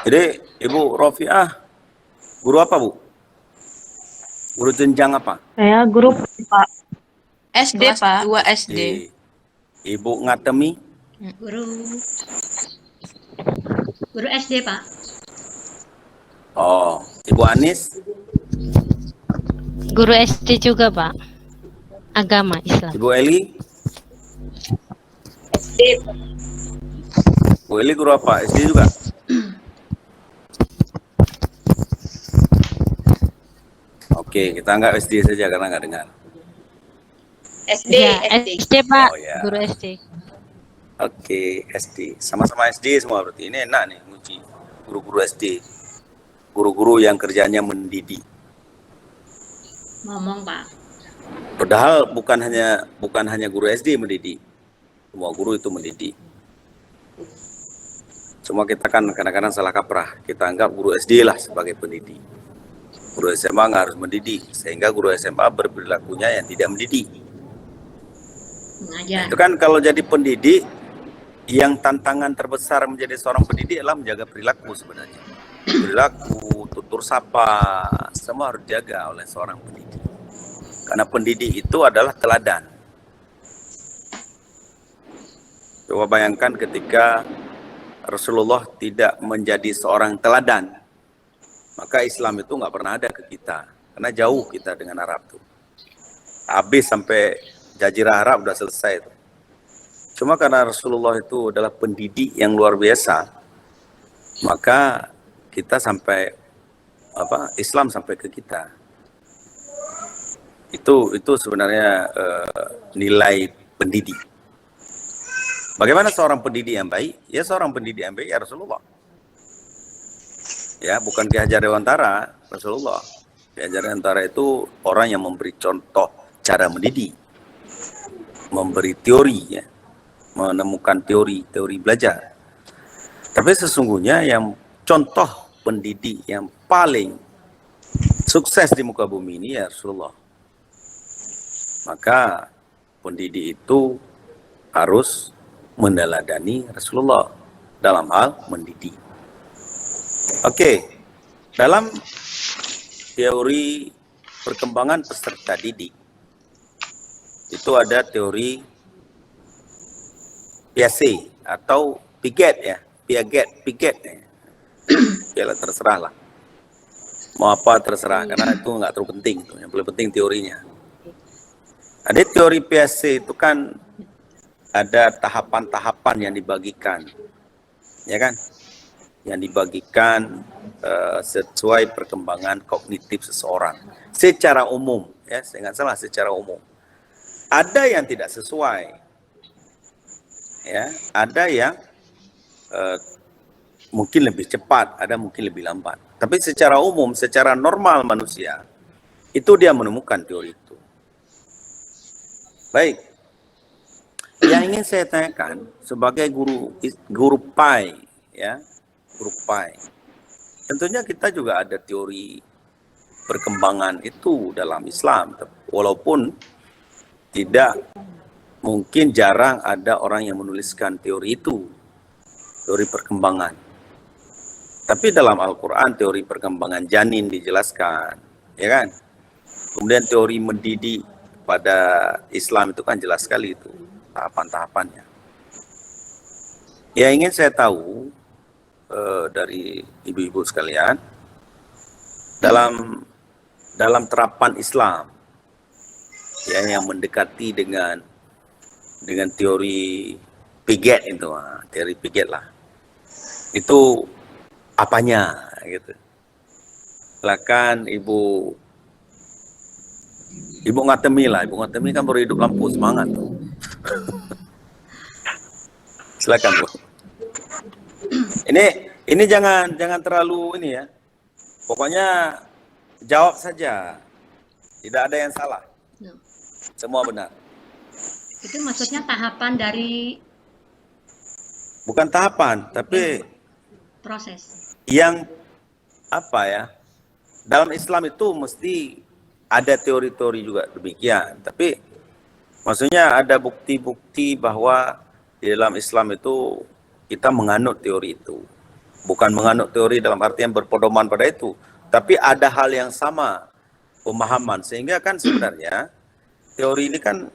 Jadi Ibu Rofiah, guru apa Bu? Guru jenjang apa? Saya guru Pak. SD, Pak. 2 SD. Ibu Ngatemi? Guru SD, Pak. Oh, Ibu Anis? Guru SD juga, Pak. Agama Islam. Ibu Eli? SD. Bu Eli guru apa? SD juga? Oke, kita anggap SD saja karena nggak dengar. SD, Ya, SD. SD, Pak. Oh, ya. Guru SD. Oke, SD. Sama-sama SD semua berarti. Ini enak nih, nguji guru-guru SD. Guru-guru yang kerjanya mendidik. Ngomong, Pak. Padahal bukan hanya guru SD mendidik. Semua guru itu mendidik. Cuma kita kan kadang-kadang salah kaprah. Kita anggap guru SD lah sebagai pendidik. Guru SMA nggak harus mendidik, sehingga guru SMA berperilakunya yang tidak mendidik. Mengajar. Itu kan kalau jadi pendidik, yang tantangan terbesar menjadi seorang pendidik adalah menjaga perilaku sebenarnya. Perilaku, tutur sapa, semua harus dijaga oleh seorang pendidik. Karena pendidik itu adalah teladan. Coba bayangkan ketika Rasulullah tidak menjadi seorang teladan, maka Islam itu nggak pernah ada ke kita. Karena jauh kita dengan Arab tuh. Habis sampai Jazirah Arab udah selesai tuh. Cuma karena Rasulullah itu adalah pendidik yang luar biasa, maka kita sampai Islam sampai ke kita. Itu sebenarnya nilai pendidik. Bagaimana seorang pendidik yang baik? Ya seorang pendidik yang baik ya Rasulullah. Ya, bukan Ki Hajar Dewantara, Rasulullah. Ki Hajar Dewantara itu orang yang memberi contoh cara mendidik, memberi teori, ya, menemukan teori belajar. Tapi sesungguhnya yang contoh pendidik yang paling sukses di muka bumi ini ya Rasulullah. Maka pendidik itu harus meneladani Rasulullah dalam hal mendidik. Oke, dalam teori perkembangan peserta didik itu ada teori Piaget atau Piaget ya, Piaget ya. Ya terserah lah. Mau apa terserah karena itu nggak terlalu penting. Yang paling penting teorinya. Ada teori Piaget itu kan ada tahapan-tahapan yang dibagikan, ya kan? Yang dibagikan sesuai perkembangan kognitif seseorang secara umum, ya, saya nggak salah secara umum. Ada yang tidak sesuai, ya, ada yang mungkin lebih cepat, ada mungkin lebih lambat. Tapi secara umum, secara normal manusia itu dia menemukan teori itu. Baik, yang ingin saya tanyakan sebagai guru PAI, ya. Guru PAI. Tentunya kita juga ada teori perkembangan itu dalam Islam, walaupun tidak mungkin jarang ada orang yang menuliskan teori itu, teori perkembangan. Tapi dalam Al-Quran teori perkembangan janin dijelaskan, ya kan? Kemudian teori mendidik pada Islam itu kan jelas sekali itu tahapan-tahapannya. Ya ingin saya tahu dari ibu-ibu sekalian, dalam terapan Islam ya yang mendekati dengan teori Piaget itu, teori Piaget lah, itu apanya gitu. Silakan Ibu Ngatemi lah. Ibu Ngatemi kan baru hidup lampu, semangat tuh. Silakan Bu. Ini jangan terlalu ini ya. Pokoknya jawab saja. Tidak ada yang salah. Semua benar. Itu maksudnya tahapan dari Bukan tahapan, tapi proses. yang apa ya? Dalam Islam itu mesti ada teori-teori juga demikian. Tapi maksudnya ada bukti-bukti bahwa di dalam Islam itu kita menganut teori itu. Bukan menganut teori dalam artian berpedoman pada itu, tapi ada hal yang sama pemahaman, sehingga kan sebenarnya teori ini kan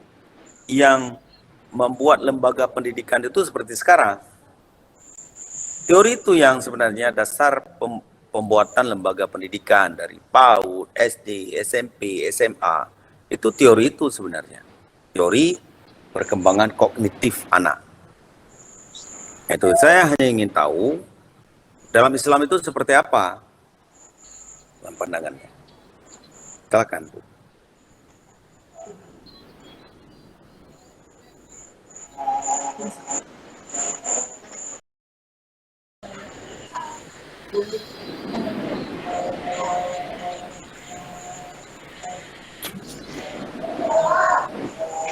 yang membuat lembaga pendidikan itu seperti sekarang. Teori itu yang sebenarnya dasar pembuatan lembaga pendidikan dari PAUD, SD, SMP, SMA. Itu teori itu sebenarnya. Teori perkembangan kognitif anak. Itu saya hanya ingin tahu dalam Islam itu seperti apa dalam pandangannya. Silakan, Bu.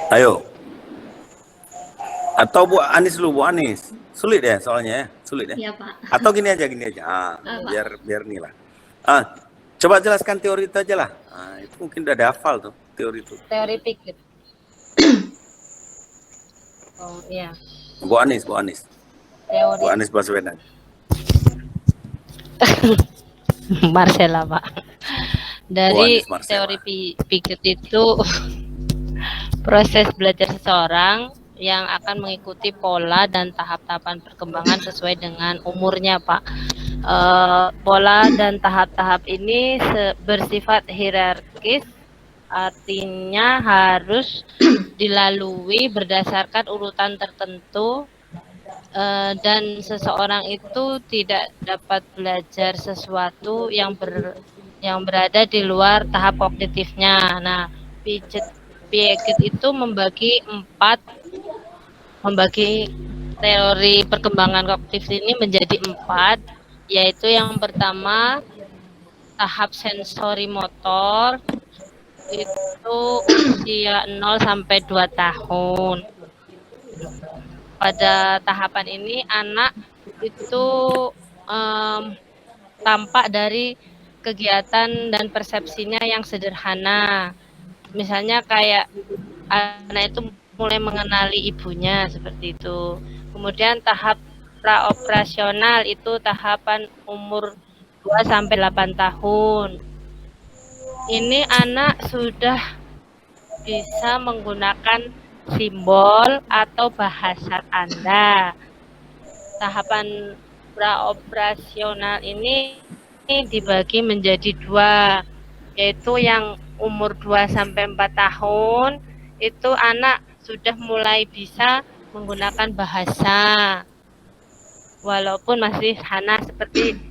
Ayo. Atau Bu Anis dulu, Bu Anis. Sulit ya soalnya ya, sulit ya. Iya, Pak. Atau gini aja. Pak. Biar nih lah. Coba jelaskan teori itu aja lah. Itu mungkin udah hafal tuh teori itu. Teori pikir. Oh iya. Bu Anis. Teori Bu Anis Baswedan. Marcella, Pak. Dari Anies Marcella. teori pikir itu proses belajar seseorang yang akan mengikuti pola dan tahap-tahapan perkembangan sesuai dengan umurnya, Pak. Pola dan tahap-tahap ini bersifat hierarkis, artinya harus dilalui berdasarkan urutan tertentu, dan seseorang itu tidak dapat belajar sesuatu yang berada di luar tahap kognitifnya. Nah, Piaget itu membagi teori perkembangan kognitif ini menjadi 4, yaitu yang pertama tahap sensori motor, itu usia 0 sampai 2 tahun. Pada tahapan ini anak itu tampak dari kegiatan dan persepsinya yang sederhana. Misalnya kayak anak itu mulai mengenali ibunya seperti itu. Kemudian tahap praoperasional itu tahapan umur 2 sampai 8 tahun. Ini anak sudah bisa menggunakan simbol atau bahasa tanda. Tahapan praoperasional ini dibagi menjadi 2, yaitu yang umur 2 sampai 4 tahun itu anak sudah mulai bisa menggunakan bahasa, walaupun masih hana seperti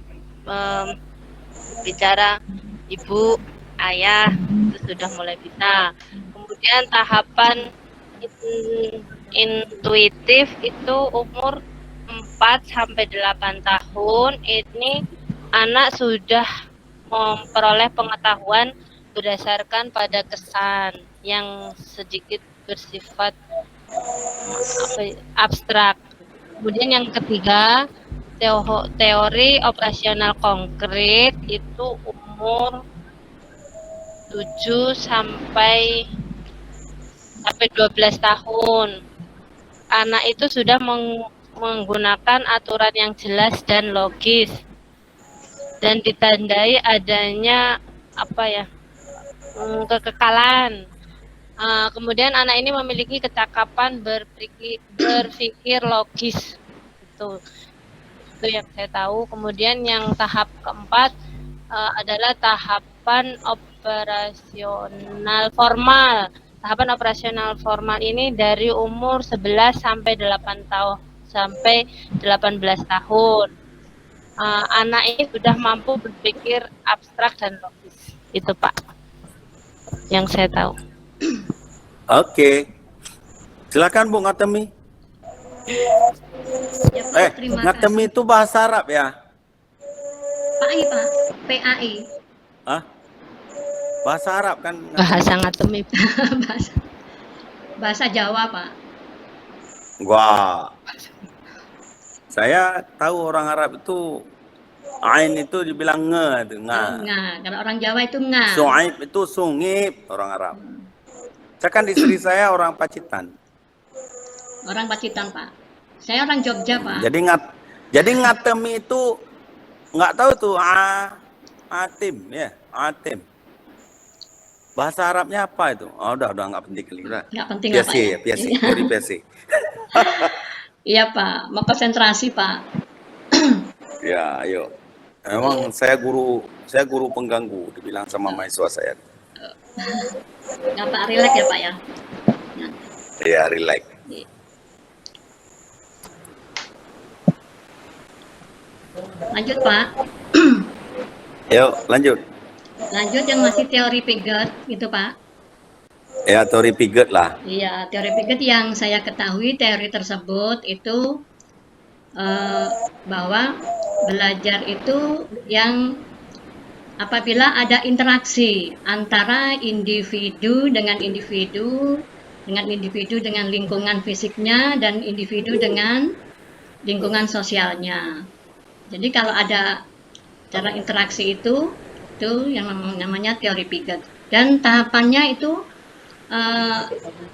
bicara ibu, ayah, itu sudah mulai bisa. Kemudian tahapan intuitif itu umur 4 sampai 8 tahun, ini anak sudah memperoleh pengetahuan berdasarkan pada kesan yang sedikit bersifat abstrak. Kemudian yang ketiga, teori operasional konkret itu umur 7 sampai 12 tahun. Anak itu sudah menggunakan aturan yang jelas dan logis dan ditandai adanya kekekalan. Kemudian anak ini memiliki kecakapan berpikir logis. Itu yang saya tahu. Kemudian yang tahap keempat adalah tahapan operasional formal. Tahapan operasional formal ini dari umur 11 sampai 18 tahun. Anak ini sudah mampu berpikir abstrak dan logis. Itu, Pak, yang saya tahu. Oke. Silakan Bu Ngatemi. Ya, Pak, terima Ngatemi kasih. itu bahasa Arab ya? PAI, Pak. PAI. Hah? Bahasa Arab kan? Bahasa ngatemi. Bahasa Jawa, Pak. Wah. Saya tahu orang Arab itu ain itu dibilang nge itu, nga. Kalau orang Jawa itu nga. Su'aib itu sungib orang Arab. Saya kan istri saya orang Pacitan. Orang Pacitan, Pak. Saya orang Jogja, Pak. Jadi ngatemi itu nggak tahu tuh atim ya, atim. Bahasa Arabnya apa itu? Oh, udah nggak penting kali. Nggak penting lah Pak PSI ya. ya, PSI, teori PSI. Iya Pak, mau konsentrasi Pak. Ya, ayo. Memang saya guru pengganggu, dibilang sama mahasiswa saya. Nggak Pak, relax ya Pak ya. Ya, relax. Lanjut Pak. Yuk, lanjut. Lanjut yang masih teori Piaget gitu Pak. Ya, teori Piaget lah. Iya, teori Piaget yang saya ketahui teori tersebut itu bahwa belajar itu yang apabila ada interaksi antara individu dengan lingkungan fisiknya dan individu dengan lingkungan sosialnya. Jadi kalau ada cara interaksi itu yang namanya teori Piaget. Dan tahapannya itu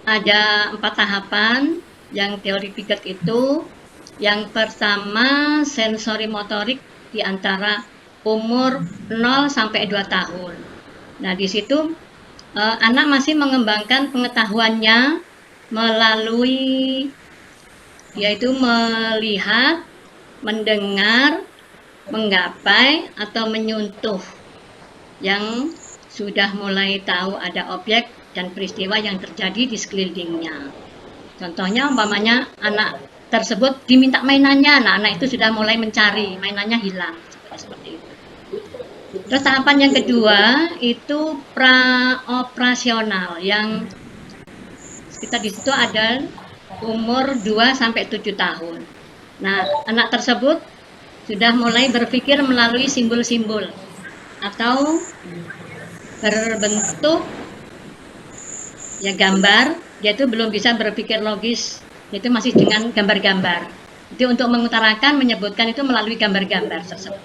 ada 4 tahapan yang teori Piaget itu. Yang pertama sensori motorik di antara umur 0 sampai 2 tahun. Nah, di situ anak masih mengembangkan pengetahuannya melalui yaitu melihat, mendengar, menggapai atau menyuntuh yang sudah mulai tahu ada objek dan peristiwa yang terjadi di sekelilingnya. Contohnya umpamanya anak tersebut diminta mainannya, nah anak itu sudah mulai mencari, mainannya hilang, seperti itu. Terus tahapan yang kedua itu praoperasional yang kita di situ ada umur 2 sampai 7 tahun. Nah, anak tersebut sudah mulai berpikir melalui simbol-simbol atau berbentuk ya gambar, dia itu belum bisa berpikir logis, itu masih dengan gambar-gambar. Itu untuk mengutarakan, menyebutkan itu melalui gambar-gambar tersebut.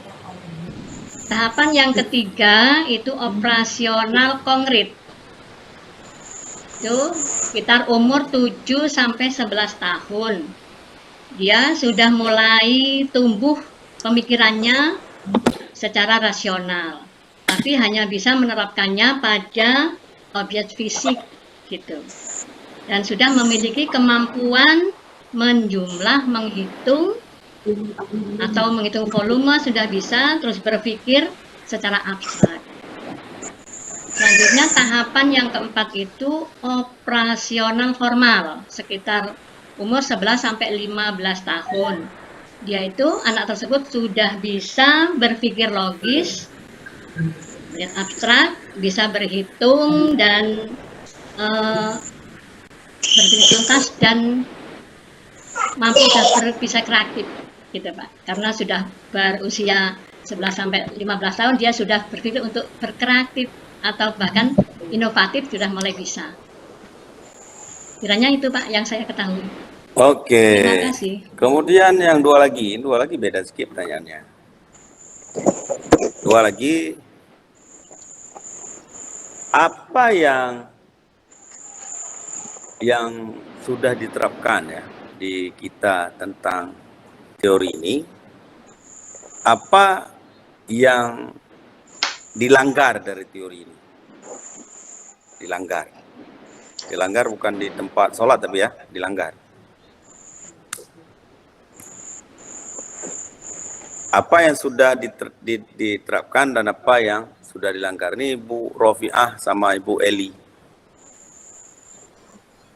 Tahapan yang ketiga itu operasional konkret. Itu sekitar umur 7 sampai 11 tahun. Dia sudah mulai tumbuh pemikirannya secara rasional, tapi hanya bisa menerapkannya pada objek fisik gitu. Dan sudah memiliki kemampuan menjumlah, menghitung atau menghitung volume sudah bisa, terus berpikir secara abstrak. Selanjutnya tahapan yang keempat itu operasional formal, sekitar umur 11 sampai 15 tahun. Dia itu anak tersebut sudah bisa berpikir logis, abstrak, bisa berhitung dan berpikir tuntas dan mampu bisa kreatif gitu Pak. Karena sudah berusia 11 sampai 15 tahun dia sudah berpikir untuk berkreatif atau bahkan inovatif sudah mulai bisa. Kiranya itu Pak yang saya ketahui. Oke. Terima kasih. Kemudian yang dua lagi beda sedikit pertanyaannya. Dua lagi, apa yang sudah diterapkan ya di kita tentang teori ini, apa yang dilanggar dari teori ini? Dilanggar bukan di tempat sholat tapi ya, dilanggar. Apa yang sudah diterapkan dan apa yang sudah dilanggar? Ini Ibu Rofiah sama Ibu Eli.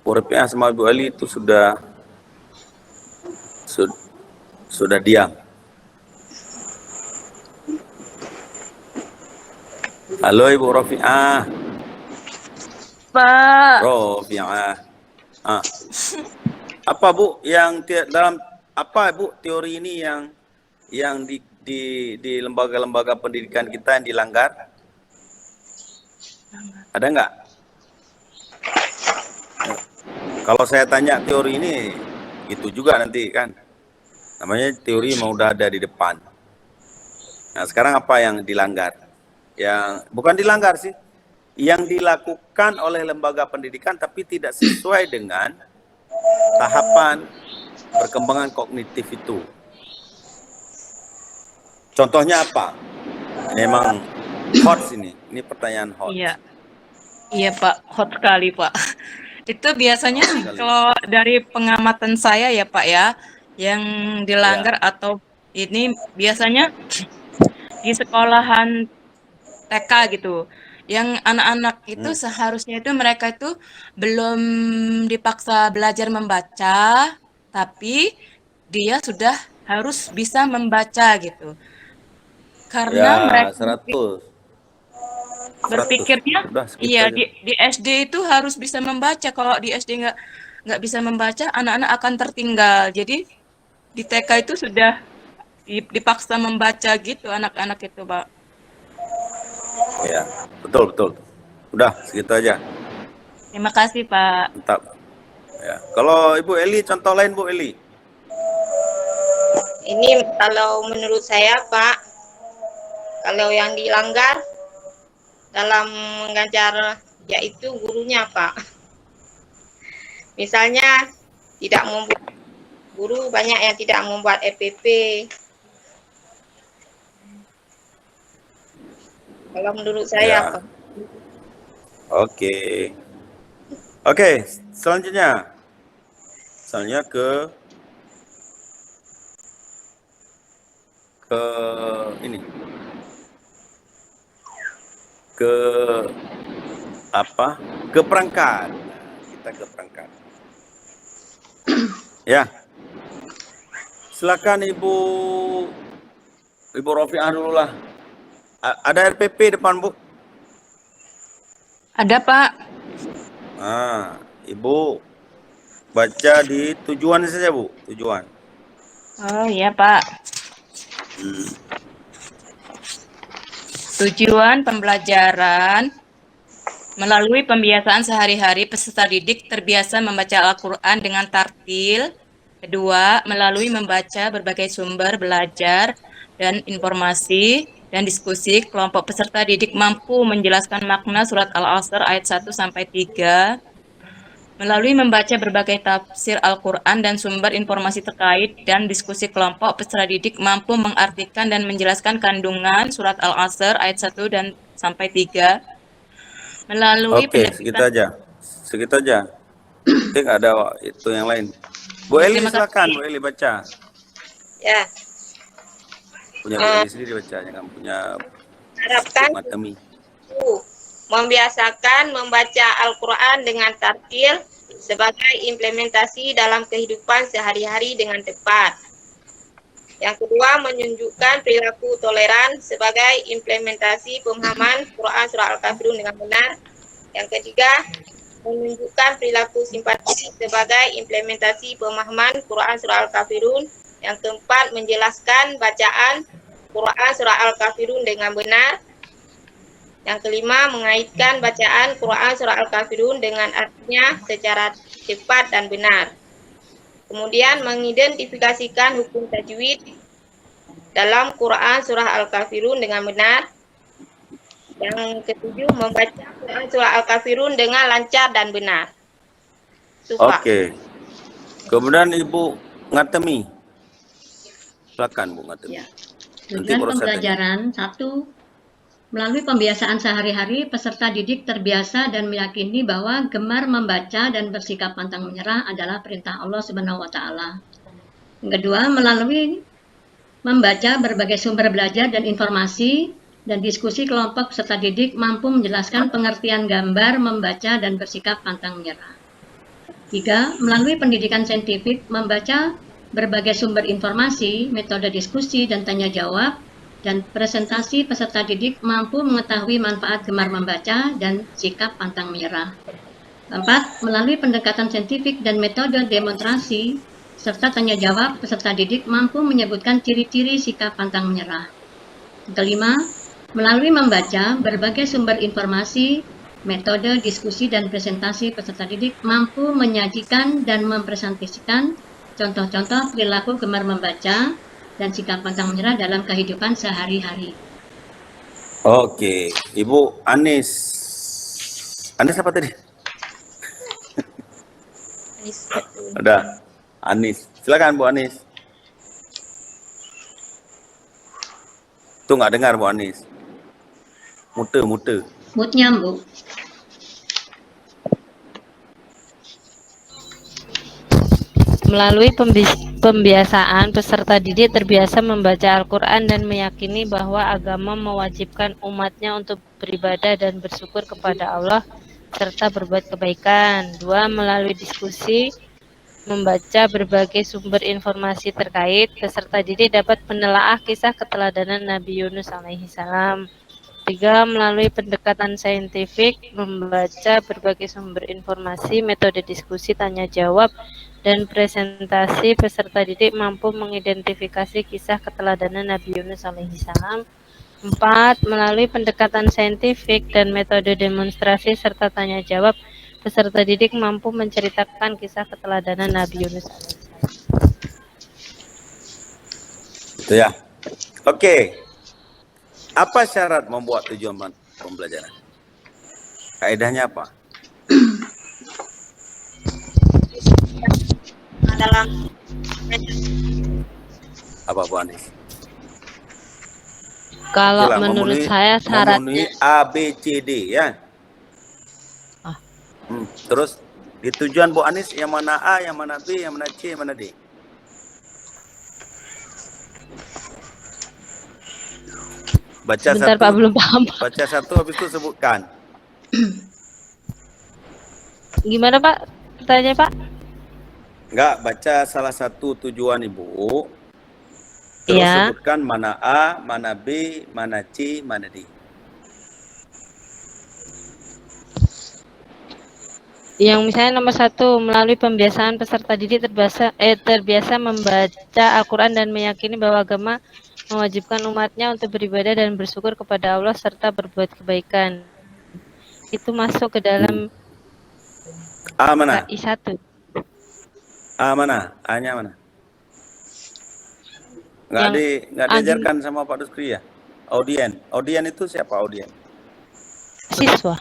Ibu Rofiah sama Ibu Eli itu sudah diam. Halo Ibu Rofiah. Pak. Rofiah. Apa Bu yang dalam apa Bu teori ini yang di lembaga-lembaga pendidikan kita yang dilanggar? Ada nggak? Kalau saya tanya teori ini, itu juga nanti kan. Namanya teori mau udah ada di depan. Nah sekarang apa yang dilanggar? Yang bukan dilanggar sih, yang dilakukan oleh lembaga pendidikan tapi tidak sesuai dengan tahapan perkembangan kognitif itu. Contohnya apa? Memang hot ini pertanyaan hot. Iya, iya Pak, hot sekali Pak. Itu biasanya Hot sekali. kalau dari pengamatan saya ya Pak ya, yang dilanggar Ya, atau ini biasanya di sekolahan TK gitu. Yang anak-anak itu hmm, seharusnya itu mereka itu belum dipaksa belajar membaca, tapi dia sudah harus bisa membaca gitu. ya Karena mereka 100, 100. berpikirnya, Udah segitu iya aja. di SD itu harus bisa membaca. Kalau di SD nggak bisa membaca, anak-anak akan tertinggal. Jadi di TK itu sudah dipaksa membaca gitu anak-anak itu, Pak. Ya, betul betul. Udah segitu aja. Terima kasih, Pak. Mantap. Ya. Kalau Ibu Eli, contoh lain Bu Eli. Ini kalau menurut saya Pak, kalau yang dilanggar dalam mengajar yaitu gurunya Pak. Misalnya tidak membuat guru banyak yang tidak membuat EPP. Kalau menurut saya Ya. Pak. Oke. Oke, selanjutnya. Misalnya ke ini. Ke apa? Ke perangkat. Kita ke perangkat. Ya. Silakan Ibu Rofiah dulu lah. Ada RPP depan Bu? Ada, Pak. Ibu baca di tujuan saja Bu, tujuan. Oh iya, Pak. Tujuan pembelajaran melalui pembiasaan sehari-hari peserta didik terbiasa membaca Al-Quran dengan tartil. Kedua, melalui membaca berbagai sumber belajar dan informasi dan diskusi, kelompok peserta didik mampu menjelaskan makna surat Al-Asr ayat 1 sampai 3. Melalui membaca berbagai tafsir Al-Quran dan sumber informasi terkait dan diskusi kelompok, peserta didik mampu mengartikan dan menjelaskan kandungan surat Al-Asr ayat 1 dan sampai 3. Melalui Oke, segitu aja. Segitu aja. Nanti nggak ada itu yang lain. Bu Eli Terima kasih. silakan, Bu Eli baca. Ya, Punya Bu Eli sendiri baca, jangan punya harapkan Matemi. membiasakan membaca Al-Quran dengan tartil sebagai implementasi dalam kehidupan sehari-hari dengan tepat. Yang kedua, menunjukkan perilaku toleran sebagai implementasi pemahaman Quran Surah Al-Kafirun dengan benar. Yang ketiga, menunjukkan perilaku simpati sebagai implementasi pemahaman Quran Surah Al-Kafirun. Yang keempat, menjelaskan bacaan Quran Surah Al-Kafirun dengan benar. Yang kelima, mengaitkan bacaan Quran Surah Al-Kafirun dengan artinya secara cepat dan benar. Kemudian mengidentifikasikan hukum tajwid dalam Quran Surah Al-Kafirun dengan benar. Yang ketujuh, membaca Quran Surah Al-Kafirun dengan lancar dan benar. Itu, Pak. Oke. Kemudian Ibu Ngatemi. Silakan Bu Ngatemi. Ya. Nanti Tujuan proses pembelajaran, 1. Melalui pembiasaan sehari-hari, peserta didik terbiasa dan meyakini bahwa gemar membaca dan bersikap pantang menyerah adalah perintah Allah Subhanahu wa Ta'ala. Yang kedua, melalui membaca berbagai sumber belajar dan informasi dan diskusi kelompok peserta didik mampu menjelaskan pengertian gambar, membaca, dan bersikap pantang menyerah. 3. Melalui pendidikan saintifik, membaca berbagai sumber informasi, metode diskusi dan tanya jawab, dan presentasi peserta didik mampu mengetahui manfaat gemar membaca dan sikap pantang menyerah. 4. Melalui pendekatan saintifik dan metode demonstrasi, serta tanya jawab, peserta didik mampu menyebutkan ciri-ciri sikap pantang menyerah. Kelima, melalui membaca berbagai sumber informasi, metode diskusi dan presentasi peserta didik mampu menyajikan dan mempresentasikan contoh-contoh perilaku gemar membaca dan sikap pantang menyerah dalam kehidupan sehari-hari. Oke, Ibu Anis. Anis apa tadi? Udah, Anis. Silakan Bu Anis. Itu nggak dengar Bu Anis. Mute. Moodnya, Bu. Melalui pembiasaan, peserta didik terbiasa membaca Al-Quran dan meyakini bahwa agama mewajibkan umatnya untuk beribadah dan bersyukur kepada Allah serta berbuat kebaikan. 2. Melalui diskusi, membaca berbagai sumber informasi terkait, peserta didik dapat menelaah kisah keteladanan Nabi Yunus alaihissalam. 3. Melalui pendekatan saintifik, membaca berbagai sumber informasi, metode diskusi, tanya jawab, dan presentasi, peserta didik mampu mengidentifikasi kisah keteladanan Nabi Yunus alaihissalam. 4. Melalui pendekatan saintifik dan metode demonstrasi serta tanya jawab, peserta didik mampu menceritakan kisah keteladanan Nabi Yunus alaihissalam. Itu ya. Oke. Apa syarat membuat tujuan pembelajaran? Kaedahnya apa? Dalam Apa Bu Anis? Kalau Itulah, menurut memenuhi saya syaratnya A, B, C, D ya. Terus di tujuan Bu Anis yang mana A, yang mana B, yang mana C, yang mana D? Baca sebentar satu, Pak, belum paham. baca satu habis itu sebutkan. Gimana Pak? Pertanyaannya Pak? Enggak, baca salah satu tujuan Ibu. Terus Iya. sebutkan mana A, mana B, mana C, mana D. Yang misalnya nomor 1, melalui pembiasaan peserta didik terbiasa membaca Al-Quran dan meyakini bahwa agama mewajibkan umatnya untuk beribadah dan bersyukur kepada Allah serta berbuat kebaikan. Itu masuk ke dalam A mana? KI 1. A mana? A-nya mana? Nggak diajarkan sama Pak Duskri ya? Audien. Audien itu siapa audien? Siswa.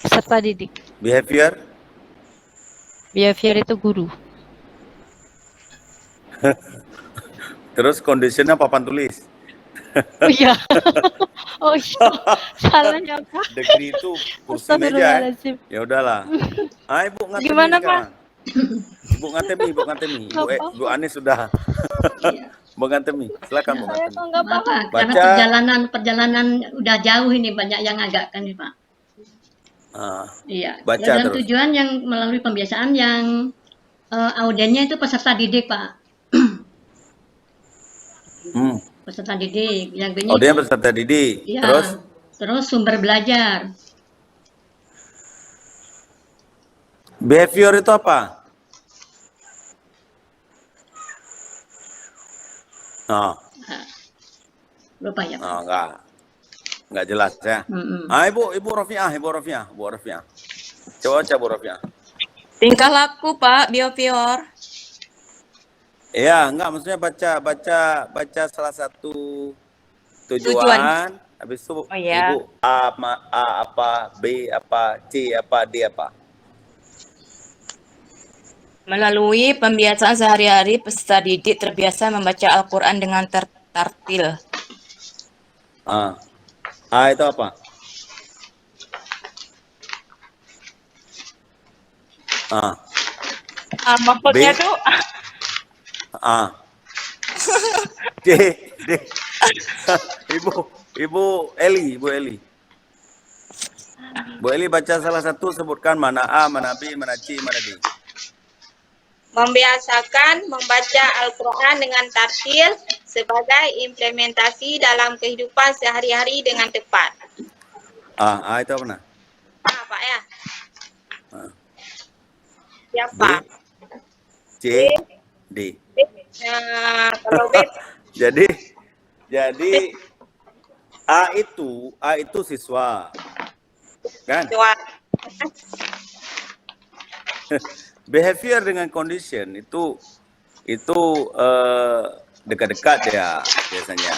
Peserta didik. Behavior? Behavior itu guru. Terus conditionnya papan tulis. Oh iya. Oh iya. Salahnya Pak. Degree itu kursi meja. Astagfirullahaladzim. Ya udahlah. Ibu ngatemi Gimana, sekarang. Ibu ngatemi. Bu Anis sudah. Bu ngatemi. Silakan Bu Saya ngatemi. kok nggak paham. Bapak, karena perjalanan udah jauh ini, banyak yang agak kan nih Pak. Iya. Baca Dan terus. tujuan yang melalui pembiasaan yang audiennya itu peserta didik Pak. Peserta didik. Yang ini. Audien peserta didik. Iya. Terus Sumber belajar. behavior itu apa? Lupa ya Pak. Enggak jelas ya. Ibu Rofiah. Coba Bu Rofiah. Tingkah laku Pak, behavior. Iya, enggak, maksudnya baca salah satu tujuan. Habis itu Ibu A apa, B apa, C apa, D apa. Melalui pembiasaan sehari-hari, peserta didik terbiasa membaca Al-Quran dengan tartil. A itu apa? Maksudnya B. tuh D. Ibu Eli. Bu Eli baca salah satu, sebutkan mana A, mana B, mana C, mana D. membiasakan membaca Al-Quran dengan tartil sebagai implementasi dalam kehidupan sehari-hari dengan tepat. A itu apa? Pak ya? B, Siapa? C, D. Kalau B, Jadi A itu siswa, kan? Behavior dengan condition itu dekat-dekat ya biasanya.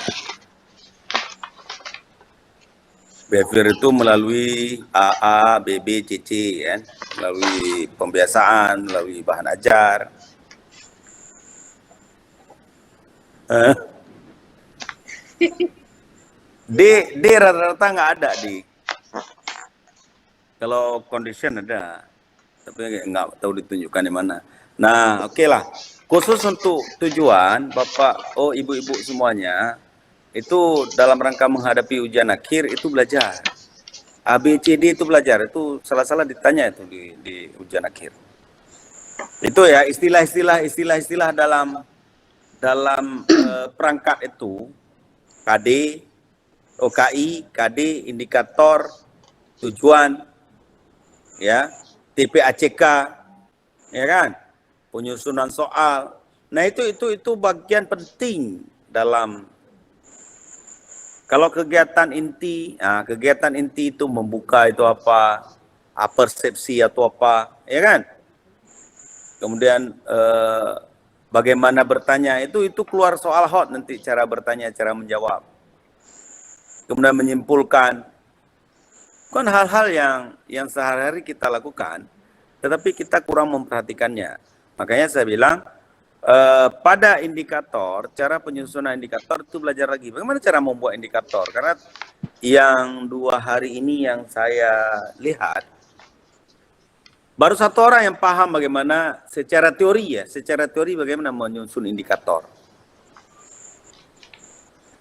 Behavior itu melalui A, B, C, C, kan? Melalui pembiasaan, melalui bahan ajar. D rata-rata nggak ada di. Kalau condition ada, tapi nggak tahu ditunjukkan di mana. Nah, oke lah. Khusus untuk tujuan, Bapak, Ibu-ibu semuanya, itu dalam rangka menghadapi ujian akhir itu belajar. A, B, C, D itu belajar. Itu salah-salah ditanya itu di ujian akhir. Itu ya istilah-istilah dalam perangkat itu, KD, OKI, KD, indikator, tujuan, ya, TPACK, ya kan, penyusunan soal. Nah itu bagian penting dalam kalau kegiatan inti itu membuka itu apa, persepsi atau apa, ya kan. Kemudian bagaimana bertanya itu keluar soal hot nanti, cara bertanya, cara menjawab. Kemudian menyimpulkan. Kan hal-hal yang sehari-hari kita lakukan, tetapi kita kurang memperhatikannya. Makanya saya bilang, pada indikator, cara penyusunan indikator itu belajar lagi. Bagaimana cara membuat indikator? Karena yang 2 hari ini yang saya lihat, baru 1 orang yang paham bagaimana secara teori bagaimana menyusun indikator.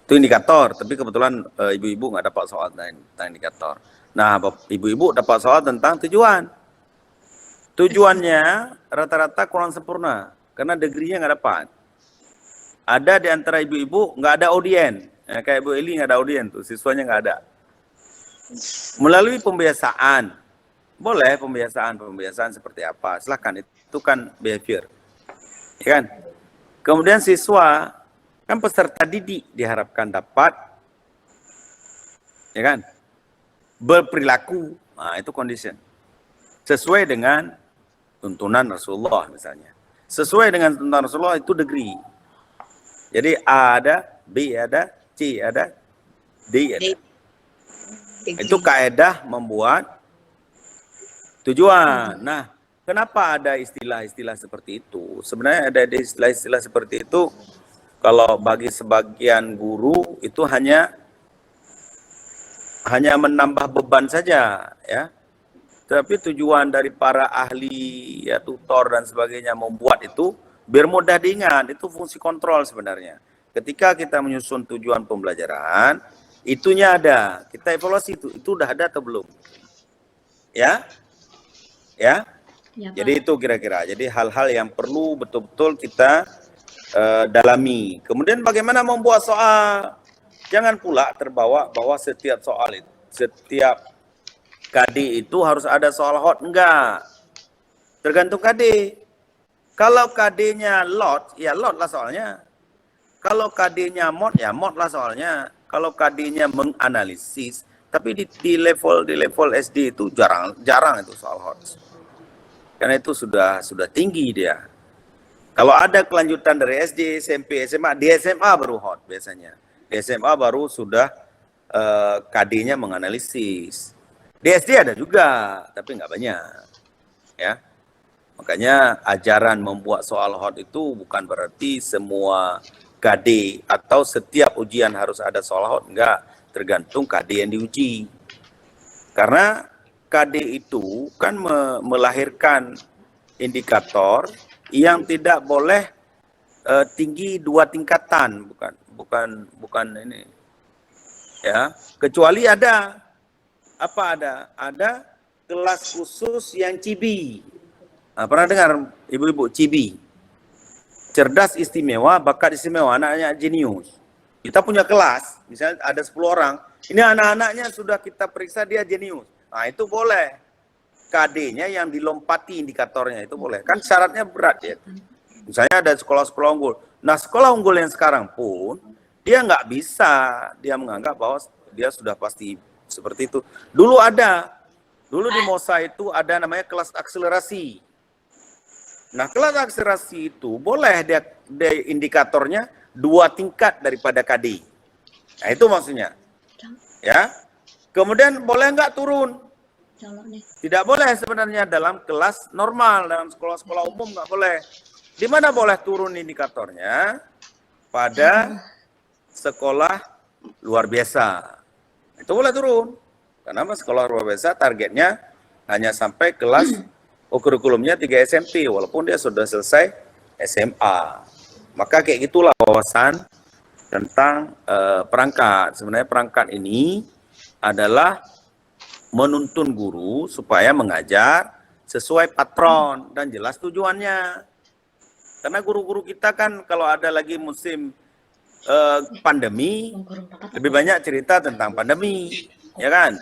Itu indikator, tapi kebetulan ibu-ibu nggak dapat soal tentang indikator. Nah, ibu-ibu dapat soal tentang tujuan. Tujuannya rata-rata kurang sempurna, karena degree-nya nggak dapat. Ada di antara ibu-ibu nggak ada audien, kayak Bu Eli nggak ada audien tuh, siswanya nggak ada. Melalui pembiasaan, boleh pembiasaan seperti apa, silahkan, itu kan behavior, ya kan. Kemudian siswa, kan peserta didik diharapkan dapat, ya kan, berperilaku, nah itu condition, sesuai dengan tuntunan Rasulullah misalnya. Sesuai dengan tuntunan Rasulullah itu degree. Jadi A ada, B ada, C ada, D ada. Itu kaedah membuat tujuan. Nah, kenapa ada istilah-istilah seperti itu? Sebenarnya ada istilah-istilah seperti itu kalau bagi sebagian guru itu hanya menambah beban saja, ya. Tapi tujuan dari para ahli, ya, tutor dan sebagainya membuat itu biar mudah diingat, itu fungsi kontrol sebenarnya. Ketika kita menyusun tujuan pembelajaran, itunya ada, kita evaluasi itu udah ada atau belum, ya, ya. Ya, Pak. Jadi itu kira-kira. Jadi hal-hal yang perlu betul-betul kita dalami. Kemudian bagaimana membuat soal. Jangan pula terbawa bahwa setiap soal itu, setiap KD itu harus ada soal hot. Enggak. Tergantung KD. Kalau KD-nya lot, ya lot lah soalnya. Kalau KD-nya mod, ya mod lah soalnya. Kalau KD-nya menganalisis, tapi di level SD itu jarang itu soal hot. Karena itu sudah tinggi dia. Kalau ada kelanjutan dari SD, SMP, SMA, di SMA baru hot biasanya. Di SMA baru sudah KD-nya menganalisis. Di SD ada juga, tapi nggak banyak. Ya, makanya ajaran membuat soal hot itu bukan berarti semua KD atau setiap ujian harus ada soal hot. Enggak, tergantung KD yang diuji. Karena KD itu kan melahirkan indikator yang tidak boleh tinggi 2 tingkatan, bukan ini, ya, kecuali ada kelas khusus yang cibi. Nah, pernah dengar ibu-ibu cibi, cerdas istimewa, bakat istimewa, anaknya jenius. Kita punya kelas, misalnya ada 10 orang, ini anak-anaknya sudah kita periksa dia jenius. Nah, itu boleh. KD-nya yang dilompati indikatornya itu boleh. Kan syaratnya berat ya. Misalnya ada sekolah-sekolah unggul. Nah, sekolah unggul yang sekarang pun, dia nggak bisa, dia menganggap bahwa dia sudah pasti seperti itu. Dulu di MOSA itu ada namanya kelas akselerasi. Nah, kelas akselerasi itu boleh dia indikatornya 2 tingkat daripada KD. Nah, itu maksudnya. Ya. Kemudian boleh nggak turun? Tidak boleh sebenarnya dalam kelas normal, dalam sekolah-sekolah umum nggak boleh. Di mana boleh turun indikatornya? Pada sekolah luar biasa. Itu boleh turun. Karena sekolah luar biasa targetnya hanya sampai kelas kurikulumnya 3 SMP, walaupun dia sudah selesai SMA. Maka kayak gitulah wawasan tentang perangkat. Sebenarnya perangkat ini adalah menuntun guru supaya mengajar sesuai patron dan jelas tujuannya. Karena guru-guru kita kan kalau ada lagi musim pandemi, lebih banyak cerita tentang pandemi, ya kan?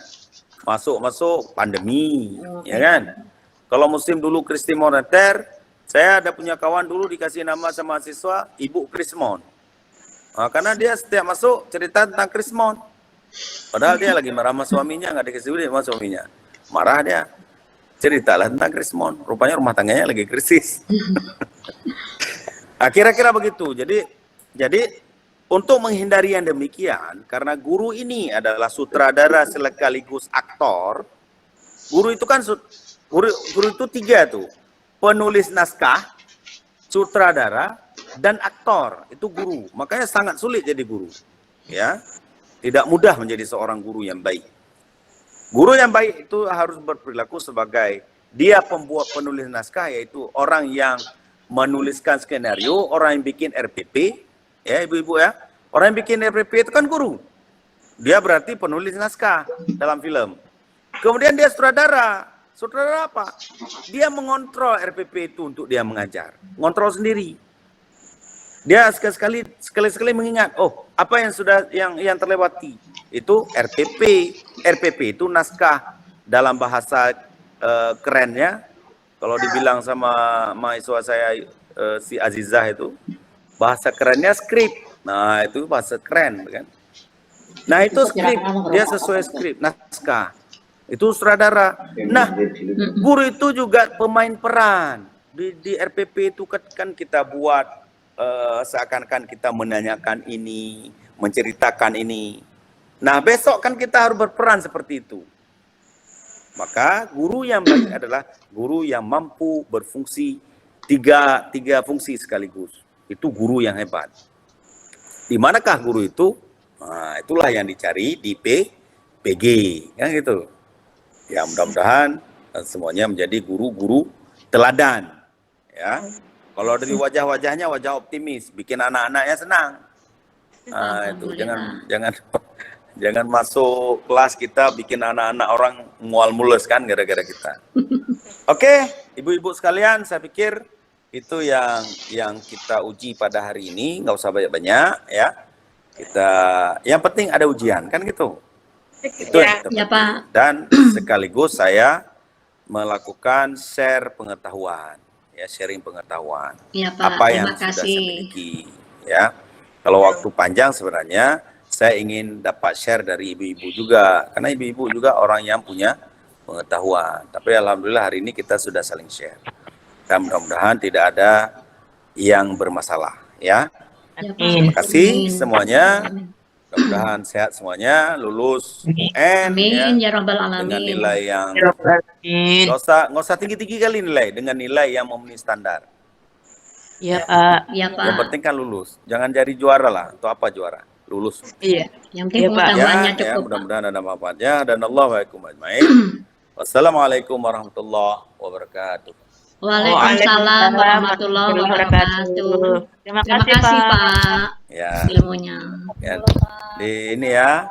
Masuk pandemi, ya kan? Kalau musim dulu Kristi Moneter, saya ada punya kawan dulu dikasih nama sama mahasiswa Ibu Krismon. Nah, karena dia setiap masuk cerita tentang Krismon. Padahal dia lagi marah sama suaminya, nggak dikasih duit sama suaminya. Marah dia. Ceritalah tentang Krismon. Rupanya rumah tangganya lagi krisis. Nah, kira-kira begitu. Jadi untuk menghindari yang demikian, karena guru ini adalah sutradara sekaligus aktor, guru itu kan guru itu 3 tuh. Penulis naskah, sutradara, dan aktor. Itu guru. Makanya sangat sulit jadi guru. Ya. Tidak mudah menjadi seorang guru yang baik. Guru yang baik itu harus berperilaku sebagai dia pembuat penulis naskah, yaitu orang yang menuliskan skenario, orang yang bikin RPP, ya ibu-ibu ya. Orang yang bikin RPP itu kan guru. Dia berarti penulis naskah dalam film. Kemudian dia sutradara. Sutradara apa? Dia mengontrol RPP itu untuk dia mengajar. Ngontrol sendiri. Dia sekali-sekali mengingat, oh, apa yang sudah yang terlewati itu RPP. RPP itu naskah dalam bahasa kerennya. Kalau dibilang sama mahasiswa saya si Azizah itu, bahasa kerennya skrip. Nah, itu bahasa keren kan. Nah, itu skrip, dia sesuai skrip, naskah. Itu sutradara. Nah, guru itu juga pemain peran. Di RPP itu kan kita buat seakan-akan kita menanyakan ini, menceritakan ini. Nah, besok kan kita harus berperan seperti itu. Maka guru yang baik adalah guru yang mampu berfungsi tiga fungsi sekaligus. Itu guru yang hebat. Di manakah guru itu? Nah, itulah yang dicari di PG, kan gitu. Ya, mudah-mudahan semuanya menjadi guru-guru teladan. Ya. Kalau dari wajah-wajahnya wajah optimis, bikin anak-anaknya senang. Nah, itu jangan masuk kelas kita bikin anak-anak orang mual mules kan gara-gara kita. Oke, ibu-ibu sekalian, saya pikir itu yang kita uji pada hari ini, nggak usah banyak-banyak ya. Yang penting ada ujian kan gitu. Itu ya, Pak. Dan sekaligus saya melakukan share pengetahuan. Ya, sharing pengetahuan. Ya, Pak. Apa yang sudah saya miliki. Ya, kalau waktu panjang sebenarnya saya ingin dapat share dari ibu-ibu juga, karena ibu-ibu juga orang yang punya pengetahuan. Tapi alhamdulillah hari ini kita sudah saling share. Dan mudah-mudahan tidak ada yang bermasalah. Ya. Terima kasih semuanya. Mudah-mudahan sehat semuanya, lulus UN ya Rabbal Alamin. Dengan nilai yang nggak usah tinggi-tinggi kali nilai, dengan nilai yang memenuhi standar. Iya, Pak. Iya, Pak. Yang penting kan lulus, jangan jadi juara lah, atau apa juara, lulus. Iya. Yang penting pengetahuannya cukup. Ya, mudah-mudahan ada manfaatnya dan Allah wa'alaikum. Wassalamualaikum warahmatullahi wabarakatuh. Waalaikumsalam warahmatullahi wabarakatuh. Terima kasih, Pak. Ya. Ilmunya. Ya. Di ini ya.